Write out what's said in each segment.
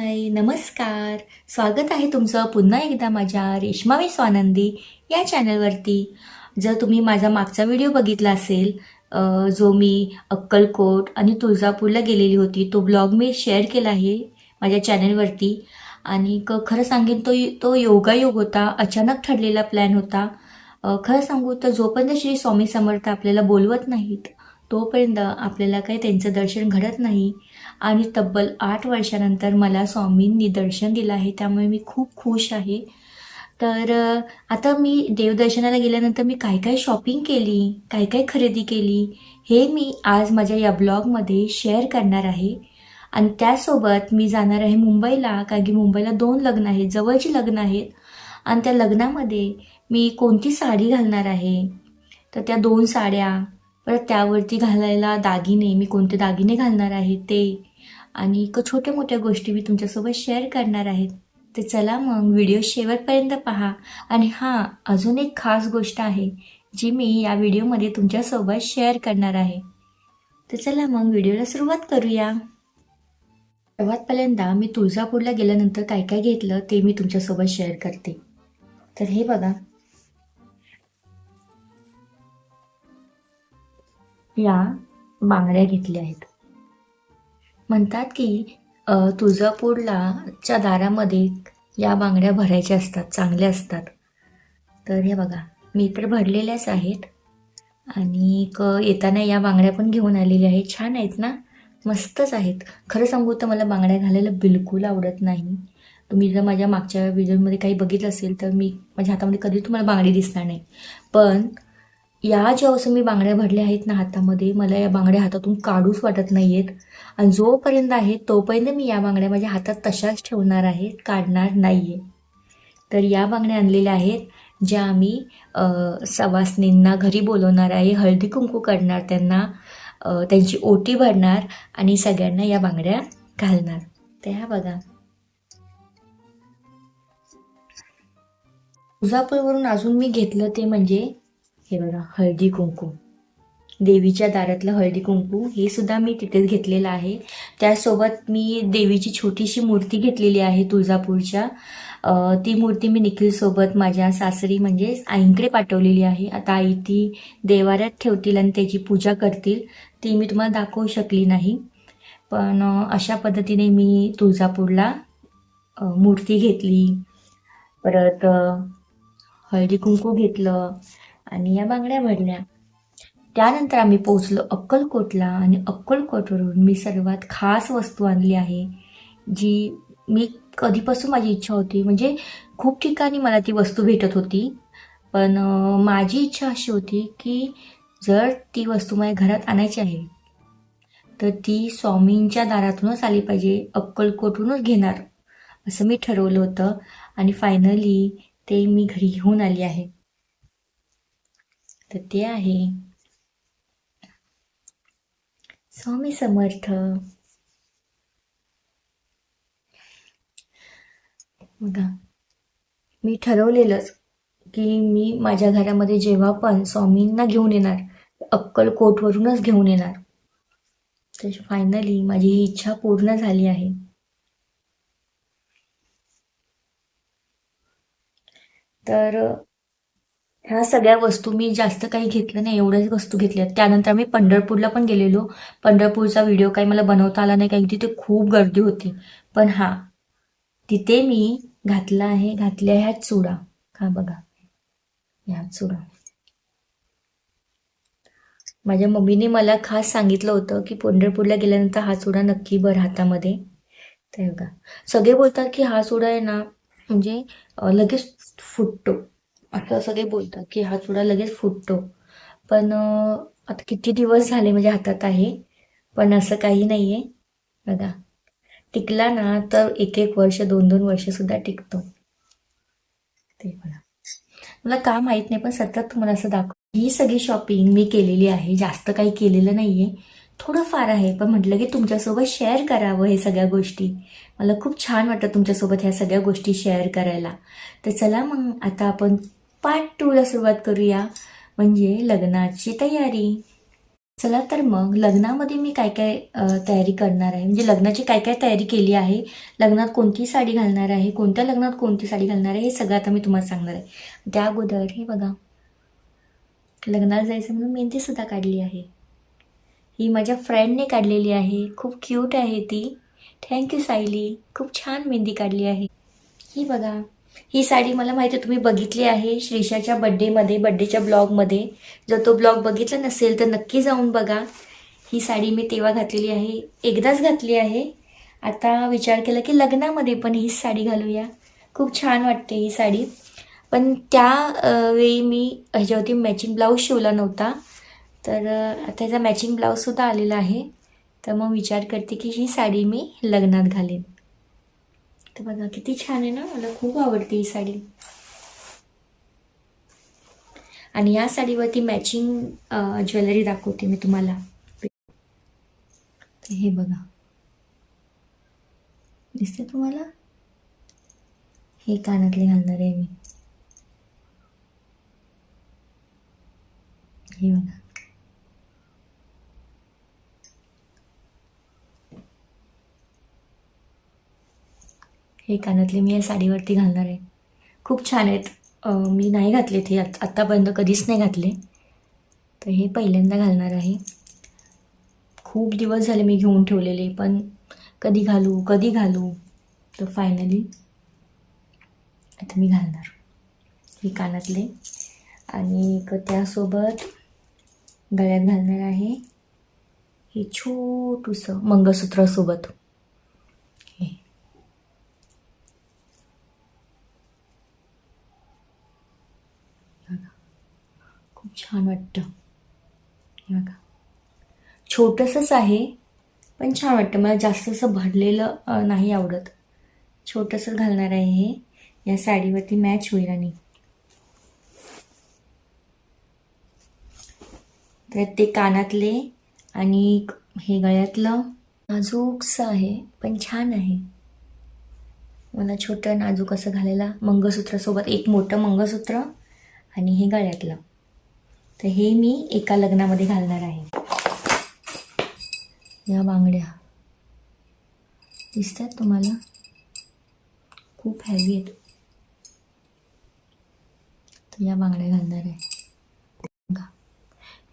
हाय, नमस्कार. स्वागत आहे तुमचं पुन्हा एकदा माझ्या रेश्मा विस आनंदी या चॅनलवरती. जर तुम्ही माझा मागचा व्हिडिओ बघितला असेल, जो मी अक्कलकोट आणि तुळजापूरला गेलेली होती, तो ब्लॉग मी शेअर केला आहे माझ्या चॅनलवरती. आणि खरं सांगेन तो योगायोग होता, अचानक ठरलेला प्लॅन होता. खरं सांगू तर जोपर्यंत श्री स्वामी समर्थ आपल्याला बोलवत नाहीत, तोपर्यंत आपल्याला काही त्यांचं दर्शन घडत नाही. आणि तब्बल 8 वर्षानंतर मला स्वामींनी दर्शन दिलं आहे, त्यामुळे मी खूप खुश आहे. तर आता मी देवदर्शनाला गेल्यानंतर मी काय काय शॉपिंग केली, काय काय खरेदी केली, हे मी आज माझ्या या ब्लॉगमध्ये शेअर करणार आहे. आणि त्यासोबत मी जाणार आहे मुंबईला, कारण की मुंबईला 2 लग्न आहेत, जवळची लग्न आहेत. आणि त्या लग्नामध्ये मी कोणती साडी घालणार आहे, तर त्या 2 साड्या, परत त्यावरती घालायला दागिने, मी कोणते दागिने घालणार आहे ते, आणि छोट्या मोठ्या गोष्टी मी तुमच्यासोबत शेअर करणार आहेत. तर चला मग व्हिडिओ शेवटपर्यंत पहा. आणि हां, अजून एक खास गोष्ट आहे जी मी या व्हिडिओमध्ये तुमच्यासोबत शेअर करणार आहे. तर चला मग व्हिडिओला सुरुवात करूया. सर्वात पहिल्यांदा मी तुळजापूरला गेल्यानंतर काय काय घेतलं ते मी तुमच्यासोबत शेअर करते. तर हे बघा, या बांगड्या घेतल्या आहेत. म्हणतात की तुळजापूरच्या दारामध्ये या बांगड्या भरायच्या असतात, चांगल्या असतात. तर हे बघा, मी तर भरलेल्याच आहेत. आणि येताना या बांगड्या पण घेऊन आलेल्या आहेत. छान आहेत ना, मस्तच आहेत. खरं सांगू तर मला बांगड्या घालायला बिलकुल आवडत नाही. तुम्ही जर माझ्या मागच्या व्हिडिओमध्ये काही बघितलं असेल तर माझ्या हातामध्ये कधी तुम्हाला बांगडी दिसणार नाही. पण या जेव्हा मी बांगड्या भरल्या आहेत ना हातामध्ये, मला या बांगड्या हातातून काढूच वाटत नाही आहेत. आणि जोपर्यंत आहे तोपर्यंत मी या बांगड्या माझ्या हातात तशाच ठेवणार आहे, काढणार नाही आहे. तर या बांगड्या आणलेल्या आहेत, ज्या आम्ही सवासनींना घरी बोलवणार आहे, हळदी कुंकू करणार, त्यांना त्यांची ओटी भरणार आणि सगळ्यांना या बांगड्या घालणार. तर ह्या बघा, तुळजापूरवरून अजून मी घेतलं ते म्हणजे हे बघा, हळदी कुंकू. देवीच्या दारातलं हळदी कुंकू हे सुद्धा मी तिथेच घेतलेलं आहे. त्यासोबत मी देवीची छोटीशी मूर्ती घेतलेली आहे तुळजापूरच्या. ती मूर्ती मी निखिलसोबत माझ्या सासरी म्हणजे आईंकडे पाठवलेली आहे. आता आई ती देवाऱ्यात ठेवतील आणि त्याची पूजा करतील. ती मी तुम्हाला दाखवू शकली नाही. पण अशा पद्धतीने मी तुळजापूरला मूर्ती घेतली, परत हळदी कुंकू घेतलं आणि या बांगड्या भरल्या. त्यानंतर आम्ही पोहोचलो अक्कलकोटला. आणि अक्कलकोटवरून मी सर्वात खास वस्तू आणली आहे, जी मी कधीपासून माझी इच्छा होती. म्हणजे खूप ठिकाणी मला ती वस्तू भेटत होती, पण माझी इच्छा अशी होती की जर ती वस्तू माझ्या घरात आणायची आहे तर ती स्वामींच्या दारातूनच आली पाहिजे, अक्कलकोटूनच घेणार असं मी ठरवलं होतं. आणि फायनली ते मी घरी घेऊन आली आहे. तर ते आहे स्वामी समर्थ. बघा, मी ठरवलेलंच की मी माझ्या घरामध्ये जेव्हा पण स्वामींना घेऊन येणार, अक्कलकोटवरूनच घेऊन येणार. तर फायनली माझी ही इच्छा पूर्ण झाली आहे. तर ह्या सगळ्या वस्तू मी जास्त काही घेतलं नाही, एवढ्याच वस्तू घेतल्या. त्यानंतर आम्ही पंढरपूरला पण गेलेलो. पंढरपूरचा व्हिडिओ काही मला बनवता आला नाही, कारण तिथे खूप गर्दी होती. पण हां, तिथे मी घातल्या ह्या चुडा. हा बघा, ह्या चुडा माझ्या मम्मीने मला खास सांगितलं होतं की पंढरपूरला गेल्यानंतर हा चुडा नक्की भर हातामध्ये. तर बघा, सगळे बोलतात की हा चुडा आहे ना, म्हणजे लगेच फुटतो, असं सगळे बोलतात की हा चुडा लगेच फुटतो. पण आता किती दिवस झाले माझ्या हातात आहे, पण असं काही नाही आहे. बघा, टिकला ना तर 1-1 वर्ष, 2-2 वर्ष सुद्धा टिकतो. ते बघा, मला का माहीत नाही, पण सतत तुम्हाला असं ही सगळी शॉपिंग मी केलेली आहे. जास्त काही केलेलं नाही आहे, थोडंफार आहे. पण म्हटलं की तुमच्यासोबत शेअर करावं हे सगळ्या गोष्टी. मला खूप छान वाटतं तुमच्यासोबत ह्या सगळ्या गोष्टी शेअर करायला. तर चला मग आता आपण पार्ट 2ला सुरुवात करूया, म्हणजे लग्नाची तयारी. चला तर मग लग्नामध्ये मी काय काय तयारी करणार आहे, म्हणजे लग्नाची काय काय तयारी केली आहे, लग्नात कोणती साडी घालणार आहे, कोणत्या लग्नात कोणती साडी घालणार आहे, हे सगळं आता मी तुम्हाला सांगणार आहे. त्या अगोदर हे बघा, लग्नाला जायचं म्हणून मेहंदीसुद्धा काढली आहे. ही माझ्या फ्रेंडने काढलेली आहे. खूप क्यूट आहे ती. थँक्यू सायली. खूप छान मेहंदी काढली आहे. ही बघा, ही साडी मला माहिती आहे तुम्ही बघितली आहे श्रीषाच्या बड्डेच्या ब्लॉगमध्ये. जर तो ब्लॉग बघितला नसेल तर नक्की जाऊन बघा. ही साडी मी तेव्हा घातलेली आहे, एकदाच घातली आहे. आता विचार केला की लग्नामध्ये पण हीच साडी घालूया. खूप छान वाटते ही साडी. पण त्या वेळी मी ह्याच्यावरती मॅचिंग ब्लाऊज शिवला नव्हता, तर आता ह्याचा मॅचिंग ब्लाऊजसुद्धा आलेला आहे. तर मग विचार करते की ही साडी मी लग्नात घालेन. तर बघा किती छान आहे ना, मला खूप आवडते ही साडी. आणि या साडीवरती मॅचिंग ज्वेलरी दाखवते मी तुम्हाला. तर हे बघा, दिसते तुम्हाला? हे कानातले घालणार आहे मी. हे बघा, हे कानातले मी या साडीवरती घालणार आहे. खूप छान आहेत. मी नाही घातले ते आत्तापर्यंत कधीच नाही घातले, तर हे पहिल्यांदा घालणार आहे. खूप दिवस झाले मी घेऊन ठेवलेले, पण कधी घालू, तर फायनली आता मी घालणार हे कानातले. आणि त्यासोबत गळ्यात घालणार आहे हे छोटूसं मंगळसूत्रासोबत. हे बघा, खूप छान वाटतं. हे बघा, छोटंसंच आहे पण छान वाटतं. मला जास्त असं भरलेलं नाही आवडत. छोटंसं घालणार आहे हे, या साडीवरती मॅच होईल. आणि तर ते कानातले आणि हे गळ्यातलं नाजूकसं आहे पण छान आहे. मला छोटं नाजूक असं घालायला, मंगळसूत्रासोबत एक मोठं मंगळसूत्र आणि हे गळ्यातलं. तर हे मी एका लग्नामध्ये घालणार आहे. या बांगड्या दिसतात तुम्हाला? खूप हेवी आहेत. तर या बांगड्या घालणार आहे.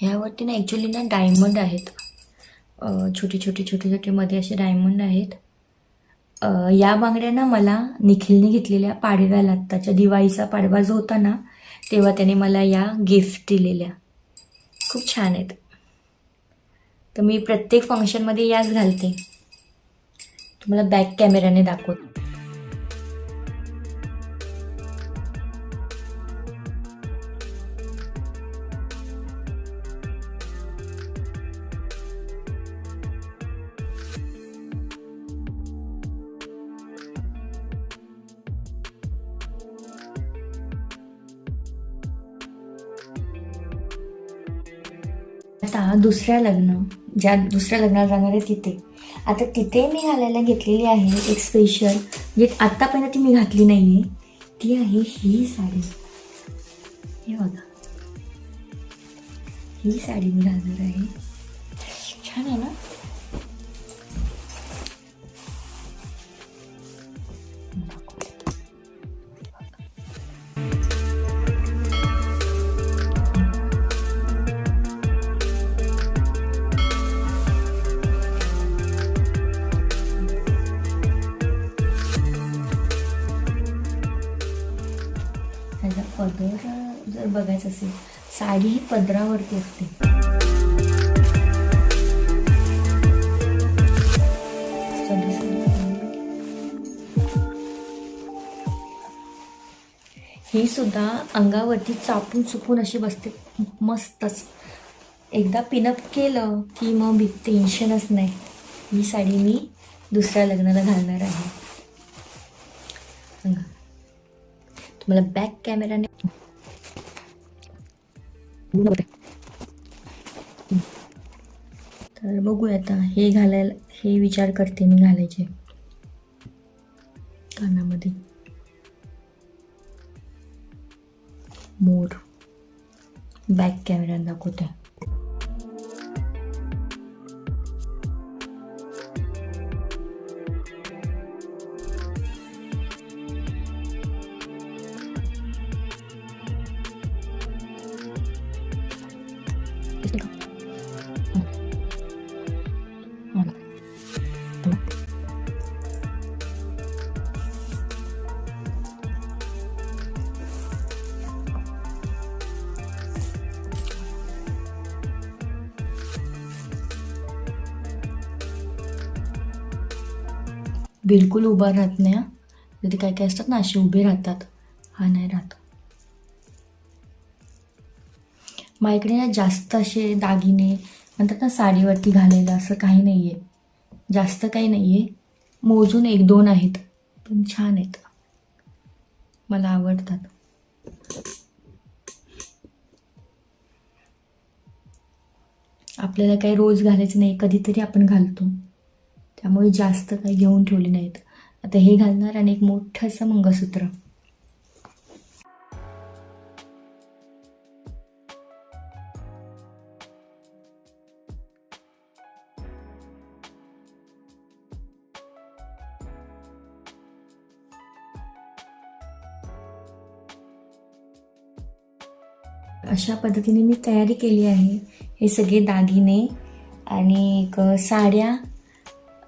ह्यावरती ना ॲक्च्युली ना डायमंड आहेत, छोटे मध्ये असे डायमंड आहेत. या बांगड्या ना मला निखिलने घेतलेल्या पाडव्याला, आत्ताच्या दिवाळीचा पाडवा जो होता ना, तेव्हा त्याने मला या गिफ्ट दिलेल्या. खूप छान आहेत. तर मी प्रत्येक फंक्शनमध्ये याच घालते. तुम्हाला बॅक कॅमेराने दाखवते. आता दुसऱ्या लग्नाला जाणार आहे तिथे. आता तिथे मी घालायला घेतलेली आहे एक स्पेशल, जे आत्तापर्यंत ती मी घातली नाही आहे, ती आहे ही साडी. हे बघा, ही साडी मी घालणार आहे. छान आहे ना? ह्याचा पदर जर बघायचं असेल, साडी ही पदरावरती असते. ही सुद्धा अंगावरती चापून चुपून अशी बसते मस्तच. एकदा पिनअप केलं की मग टेन्शनच नाही. ही साडी मी दुसऱ्या लग्नाला घालणार आहे. तुम्हाला बॅक कॅमेराने तर बघूया. आता हे घालायला, हे विचार करते मी घालायचे कानामध्ये. मोर बॅक कॅमेरा दाखवते. बिलकुल उभा राहत नाही. कधी काय काय असतात ना असे उभे राहतात, हा नाही राहत. माझ्याकडे ना जास्त असे दागिने म्हणतात ना साडीवरती घालायला असं काही नाही आहे, जास्त काही नाही आहे. मोजून 1-2 आहेत, पण छान आहेत, मला आवडतात. आपल्याला काही रोज घालायचं नाही, कधीतरी आपण घालतो, त्यामुळे जास्त काही घेऊन ठेवले नाहीत. आता हे घालणार आणि एक मोठं असं मंगळसूत्र. अशा पद्धतीने मी तयारी केली आहे. हे सगळे दागिने आणि एक साड्या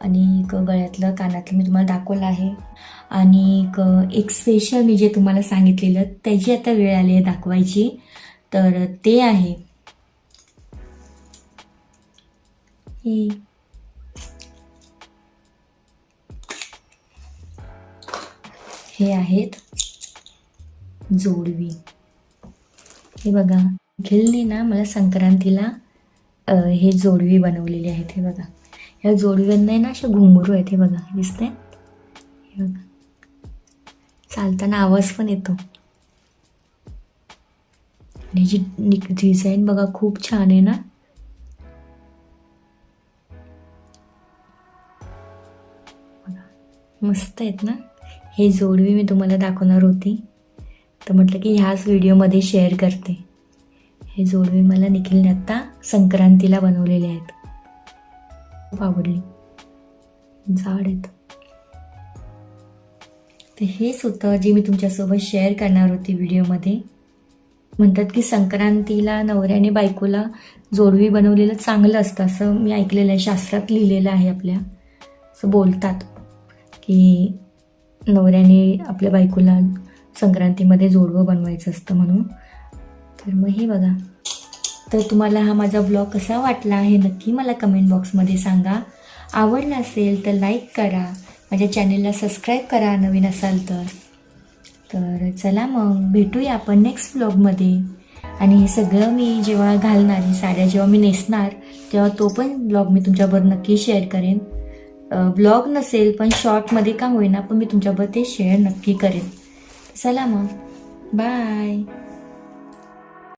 आणि एक गळ्यातलं कानातलं मी तुम्हाला दाखवलं आहे. आणि एक स्पेशल मी जे तुम्हाला सांगितलेलं त्याची आता वेळ आली आहे दाखवायची, तर ते आहे हे आहेत जोडवी. हे बघा, निखिलने ना मला संक्रांतीला हे जोडवी बनवलेली आहेत. हे बघा, ह्या जोडव्यांना ना असे घुंगरू आहेत. हे बघा, दिसते, हे बघा, चालताना आवाज पण येतो. आणि जी डिझाईन बघा खूप छान आहे ना. मस्त आहेत ना. हे जोडवी मी तुम्हाला दाखवणार होती, तर म्हटलं की ह्याच व्हिडिओमध्ये शेअर करते. हे जोडवी मला निखिलने आत्ता संक्रांतीला बनवलेले आहेत, खूप आवडली, जाड आहेत. तर हेच होतं जे मी तुमच्यासोबत शेअर करणार होती व्हिडिओमध्ये. म्हणतात की संक्रांतीला नवऱ्याने बायकोला जोडवी बनवलेलं चांगलं असतं, असं मी ऐकलेलं आहे, शास्त्रात लिहिलेलं आहे आपल्या. असं बोलतात की नवऱ्याने आपल्या बायकोला संक्रांतीमध्ये जोडवं बनवायचं असतं म्हणून. तर मग हे बघा. तर तुम्हाला हा माझा ब्लॉग कसा वाटला हे नक्की मला कमेंट बॉक्समध्ये सांगा. आवडला असेल तर लाईक करा, माझ्या चॅनेलला सबस्क्राईब करा नवीन असाल तर. तर चला मग भेटूया आपण नेक्स्ट ब्लॉगमध्ये. आणि हे सगळं मी जेव्हा घालणार, ही साड्या जेव्हा मी नेसणार, तेव्हा तो पण ब्लॉग मी तुमच्याबरोबर नक्की शेअर करेन. ब्लॉग नसेल पण शॉर्टमध्ये का होईना, पण मी तुमच्याबरोबर ते शेअर नक्की करेन. चला मग, बाय.